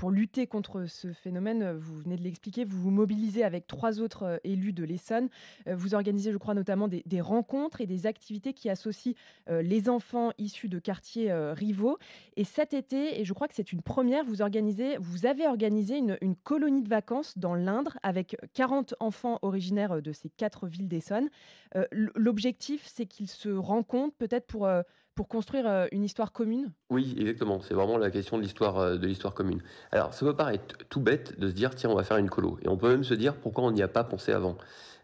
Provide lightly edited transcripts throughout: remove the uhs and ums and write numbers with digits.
pour lutter contre ce phénomène, vous venez de l'expliquer, vous vous mobilisez avec 3 autres, élus de l'Essonne. Vous organisez, je crois, notamment des rencontres et des activités qui associent, les enfants issus de quartiers, rivaux. Et cet été, et je crois que c'est une première, vous avez organisé une colonie de vacances dans l'Indre avec 40 enfants originaires, de ces 4 villes d'Essonne. L'objectif, c'est qu'ils se rencontrent peut-être pour construire, une histoire commune? Oui, exactement, c'est vraiment la question de l'histoire commune. Alors ça peut paraître tout bête de se dire: «Tiens, on va faire une colo» et on peut même se dire: «Pourquoi on n'y a pas pensé avant?»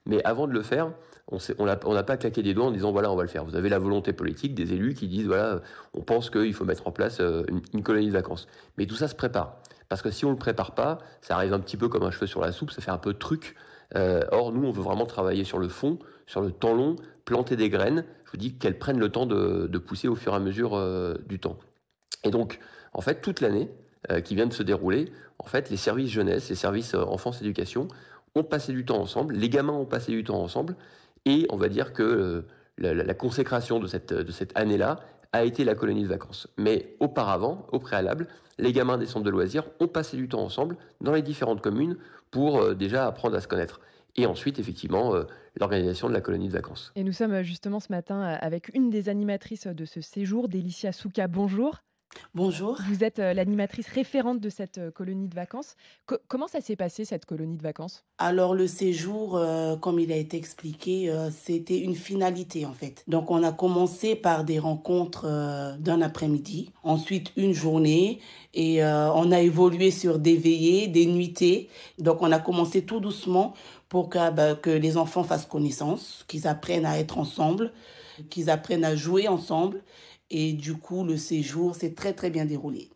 Mais avant de le faire, on n'a pas claqué des doigts en disant: «Voilà, on va le faire». Vous avez la volonté politique des élus qui disent: «Voilà, on pense qu'il faut mettre en place, une colonie de vacances». Mais tout ça se prépare. Parce que si on ne le prépare pas, ça arrive un petit peu comme un cheveu sur la soupe, ça fait un peu truc. Or nous, on veut vraiment travailler sur le fond, sur le temps long, planter des graines. Je vous dis qu'elles prennent le temps de pousser au fur et à mesure, du temps. Et donc, en fait, toute l'année, qui vient de se dérouler, en fait, les services jeunesse, les services, enfance éducation ont passé du temps ensemble, les gamins ont passé du temps ensemble et on va dire que, la consécration de cette année-là a été la colonie de vacances. Mais auparavant, au préalable, les gamins des centres de loisirs ont passé du temps ensemble dans les différentes communes pour, déjà apprendre à se connaître et ensuite effectivement, l'organisation de la colonie de vacances. Et nous sommes, justement ce matin, avec une des animatrices, de ce séjour, Délicia Souka. Bonjour. Bonjour. Vous êtes, l'animatrice référente de cette, colonie de vacances. Comment ça s'est passé cette colonie de vacances? Alors le séjour, comme il a été expliqué, c'était une finalité en fait. Donc on a commencé par des rencontres d'un après-midi, ensuite une journée et on a évolué sur des veillées, des nuitées. Donc on a commencé tout doucement pour que les enfants fassent connaissance, qu'ils apprennent à être ensemble, qu'ils apprennent à jouer ensemble. Et du coup, le séjour s'est très très bien déroulé.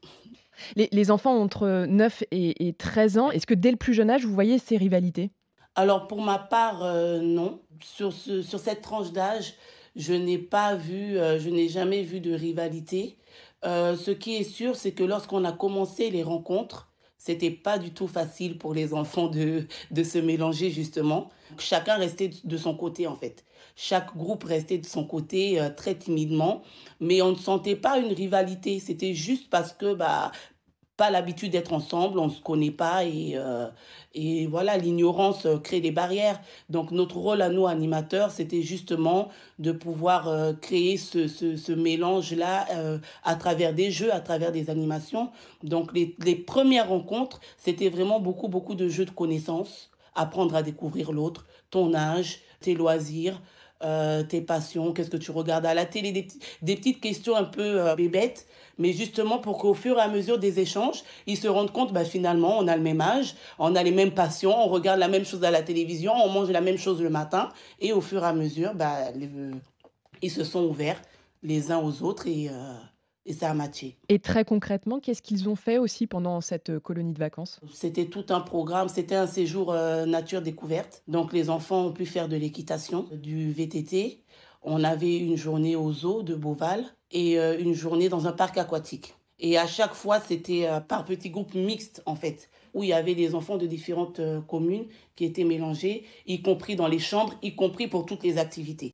Les enfants ont entre 9 et 13 ans. Est-ce que dès le plus jeune âge, vous voyez ces rivalités? Alors pour ma part, non. Sur cette tranche d'âge, je n'ai jamais vu de rivalité. Ce qui est sûr, c'est que lorsqu'on a commencé les rencontres, c'était pas du tout facile pour les enfants de se mélanger justement. Chacun restait de son côté en fait. Chaque groupe restait de son côté, très timidement, mais on ne sentait pas une rivalité. C'était juste parce que, bah, pas l'habitude d'être ensemble, on ne se connaît pas et voilà, l'ignorance, crée des barrières. Donc notre rôle à nous, animateurs, c'était justement de pouvoir, créer ce mélange-là, à travers des jeux, à travers des animations. Donc les premières rencontres, c'était vraiment beaucoup, beaucoup de jeux de connaissances, apprendre à découvrir l'autre, ton âge, tes loisirs, tes passions, qu'est-ce que tu regardes à la télé, des petites questions un peu, bébêtes, mais justement pour qu'au fur et à mesure des échanges, ils se rendent compte, bah, finalement, on a le même âge, on a les mêmes passions, on regarde la même chose à la télévision, on mange la même chose le matin et au fur et à mesure, bah, ils se sont ouverts les uns aux autres et ça a matché. Et très concrètement, qu'est-ce qu'ils ont fait aussi pendant cette, colonie de vacances? C'était tout un programme, c'était un séjour, nature découverte. Donc les enfants ont pu faire de l'équitation, du VTT. On avait une journée au zoo de Beauval et une journée dans un parc aquatique. Et à chaque fois, c'était, par petits groupes mixtes, en fait, où il y avait des enfants de différentes, communes qui étaient mélangés, y compris dans les chambres, y compris pour toutes les activités.